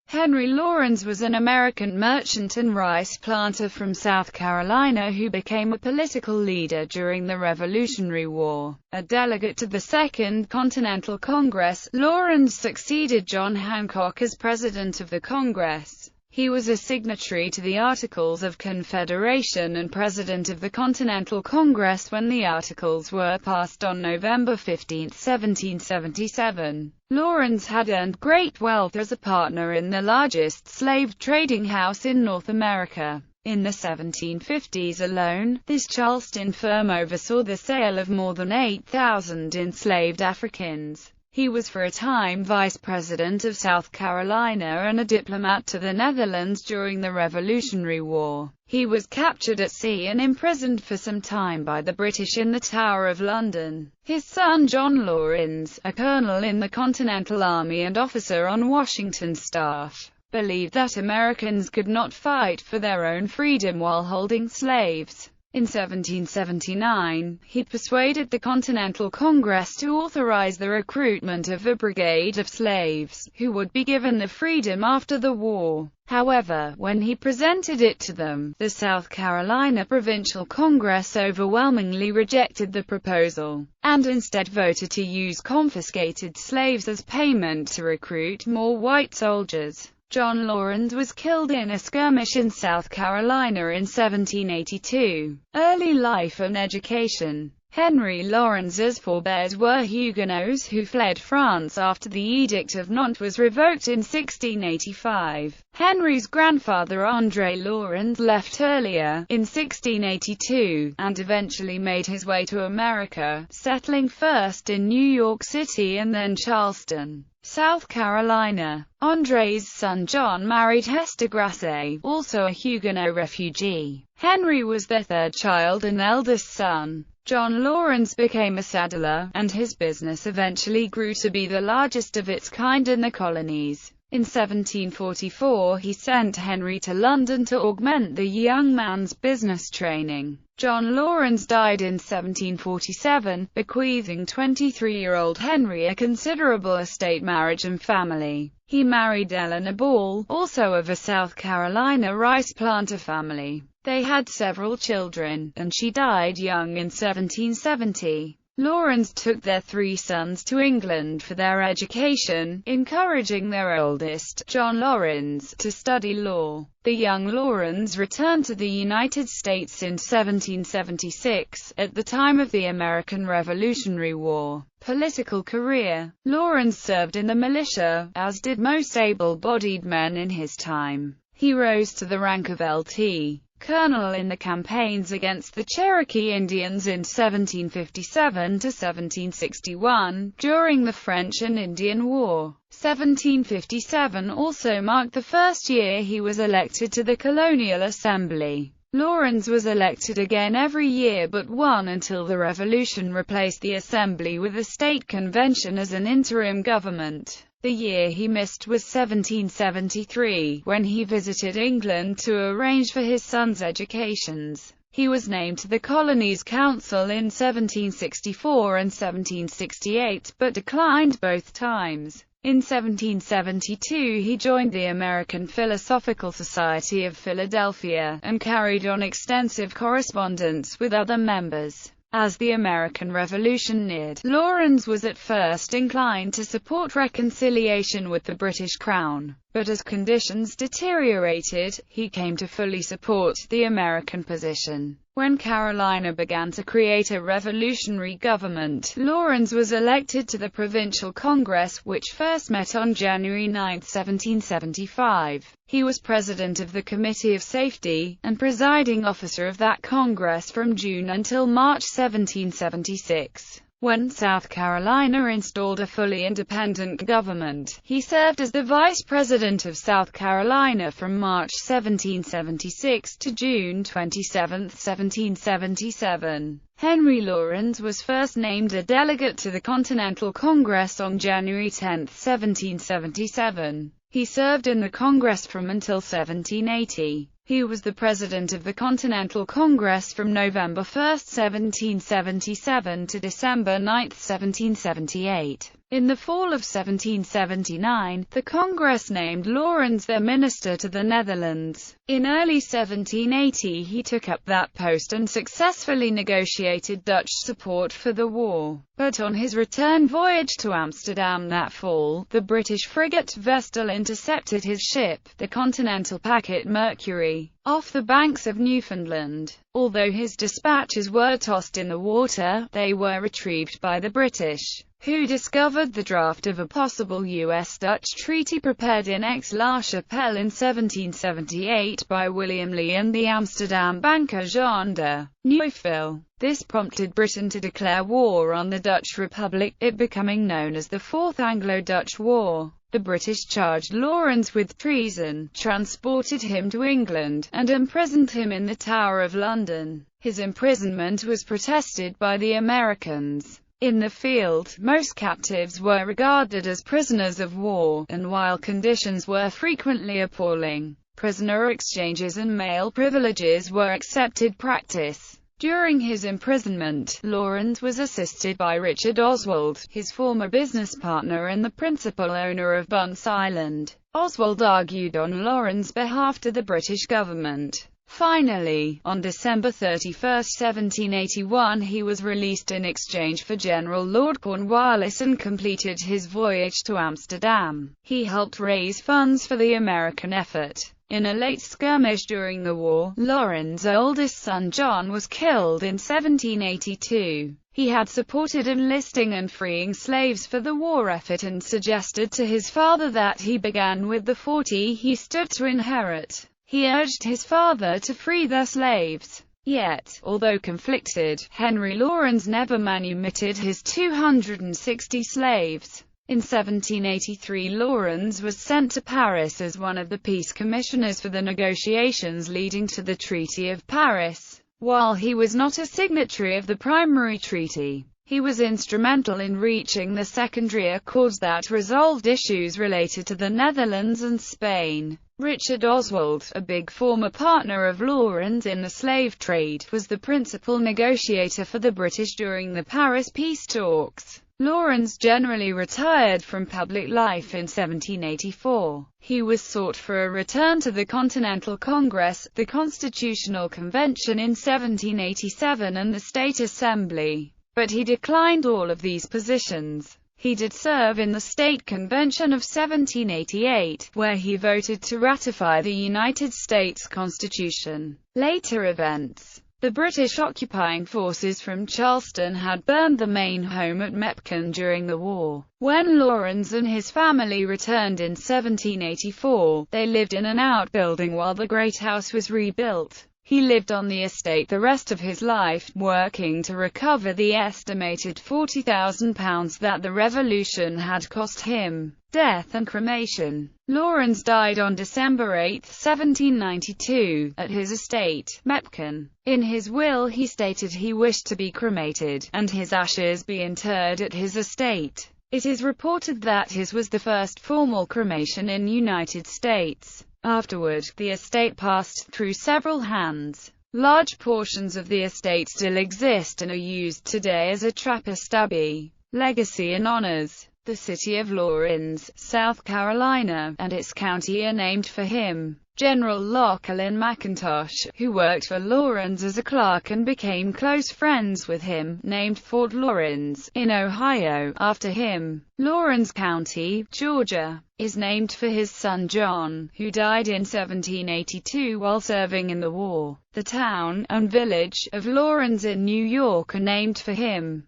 Henry Laurens was an American merchant and rice planter from South Carolina who became a political leader during the Revolutionary War. A delegate to the Second Continental Congress, Laurens succeeded John Hancock as President of the Congress. He was a signatory to the Articles of Confederation and President of the Continental Congress when the Articles were passed on November 15, 1777. Laurens had earned great wealth as a partner in the largest slave trading house in North America. In the 1750s alone, this Charleston firm oversaw the sale of more than 8,000 enslaved Africans. He was for a time Vice President of South Carolina and a diplomat to the Netherlands during the Revolutionary War. He was captured at sea and imprisoned for some time by the British in the Tower of London. His son John Laurens, a colonel in the Continental Army and officer on Washington's staff, believed that Americans could not fight for their own freedom while holding slaves. In 1779, he persuaded the Continental Congress to authorize the recruitment of a brigade of slaves, who would be given the freedom after the war. However, when he presented it to them, the South Carolina Provincial Congress overwhelmingly rejected the proposal, and instead voted to use confiscated slaves as payment to recruit more white soldiers. John Laurens was killed in a skirmish in South Carolina in 1782. Early life and education. Henry Laurens's forebears were Huguenots who fled France after the Edict of Nantes was revoked in 1685. Henry's grandfather André Laurens left earlier, in 1682, and eventually made his way to America, settling first in New York City and then Charleston, South Carolina. André's son John married Hester Grasset, also a Huguenot refugee. Henry was their third child and eldest son. John Laurens became a saddler, and his business eventually grew to be the largest of its kind in the colonies. In 1744 he sent Henry to London to augment the young man's business training. John Laurens died in 1747, bequeathing 23-year-old Henry a considerable estate, marriage and family. He married Eleanor Ball, also of a South Carolina rice planter family. They had several children, and she died young in 1770. Laurens took their three sons to England for their education, encouraging their oldest, John Laurens, to study law. The young Laurens returned to the United States in 1776, at the time of the American Revolutionary War. Political career. Laurens served in the militia, as did most able-bodied men in his time. He rose to the rank of Lt. Colonel in the campaigns against the Cherokee Indians in 1757 to 1761, during the French and Indian War. 1757 also marked the first year he was elected to the Colonial Assembly. Laurens was elected again every year but one until the Revolution replaced the Assembly with a state convention as an interim government. The year he missed was 1773, when he visited England to arrange for his son's educations. He was named to the Colonies Council in 1764 and 1768, but declined both times. In 1772 he joined the American Philosophical Society of Philadelphia, and carried on extensive correspondence with other members. As the American Revolution neared, Laurens was at first inclined to support reconciliation with the British Crown, but as conditions deteriorated, he came to fully support the American position. When Carolina began to create a revolutionary government, Laurens was elected to the Provincial Congress, which first met on January 9, 1775. He was president of the Committee of Safety, and presiding officer of that Congress from June until March 1776. When South Carolina installed a fully independent government, he served as the Vice President of South Carolina from March 1776 to June 27, 1777. Henry Laurens was first named a delegate to the Continental Congress on January 10, 1777. He served in the Congress from until 1780. He was the president of the Continental Congress from November 1, 1777 to December 9, 1778. In the fall of 1779, the Congress named Lawrence their minister to the Netherlands. In early 1780 he took up that post and successfully negotiated Dutch support for the war. But on his return voyage to Amsterdam that fall, the British frigate Vestal intercepted his ship, the continental packet Mercury, off the banks of Newfoundland. Although his dispatches were tossed in the water, they were retrieved by the British, who discovered the draft of a possible U.S.-Dutch treaty prepared in Aix-la-Chapelle in 1778 by William Lee and the Amsterdam banker Jean de Neufville. This prompted Britain to declare war on the Dutch Republic, it becoming known as the Fourth Anglo-Dutch War. The British charged Lawrence with treason, transported him to England, and imprisoned him in the Tower of London. His imprisonment was protested by the Americans. In the field, most captives were regarded as prisoners of war, and while conditions were frequently appalling, prisoner exchanges and male privileges were accepted practice. During his imprisonment, Lawrence was assisted by Richard Oswald, his former business partner and the principal owner of Bunce Island. Oswald argued on Lawrence's behalf to the British government. Finally, on December 31, 1781 he was released in exchange for General Lord Cornwallis and completed his voyage to Amsterdam. He helped raise funds for the American effort. In a late skirmish during the war, Lawrence's oldest son John was killed in 1782. He had supported enlisting and freeing slaves for the war effort and suggested to his father that he began with the 40 he stood to inherit. He urged his father to free their slaves. Yet, although conflicted, Henry Lawrence never manumitted his 260 slaves. In 1783 Lawrence was sent to Paris as one of the peace commissioners for the negotiations leading to the Treaty of Paris. While he was not a signatory of the primary treaty, he was instrumental in reaching the secondary accords that resolved issues related to the Netherlands and Spain. Richard Oswald, a big former partner of Lawrence in the slave trade, was the principal negotiator for the British during the Paris peace talks. Lawrence generally retired from public life in 1784. He was sought for a return to the Continental Congress, the Constitutional Convention in 1787 and the State Assembly, but he declined all of these positions. He did serve in the State Convention of 1788, where he voted to ratify the United States Constitution. Later events. The British occupying forces from Charleston had burned the main home at Mepkin during the war. When Lawrence and his family returned in 1784, they lived in an outbuilding while the Great House was rebuilt. He lived on the estate the rest of his life, working to recover the estimated £40,000 that the Revolution had cost him. Death and cremation. Lawrence died on December 8, 1792, at his estate, Mepkin. In his will he stated he wished to be cremated, and his ashes be interred at his estate. It is reported that his was the first formal cremation in the United States. Afterward, the estate passed through several hands. Large portions of the estate still exist and are used today as a Trappist abbey. Legacy and honors. The city of Lawrence, South Carolina, and its county are named for him. General Lachlan McIntosh, who worked for Lawrence as a clerk and became close friends with him, named Fort Lawrence, in Ohio, after him. Lawrence County, Georgia, is named for his son John, who died in 1782 while serving in the war. The town and village of Lawrence in New York are named for him.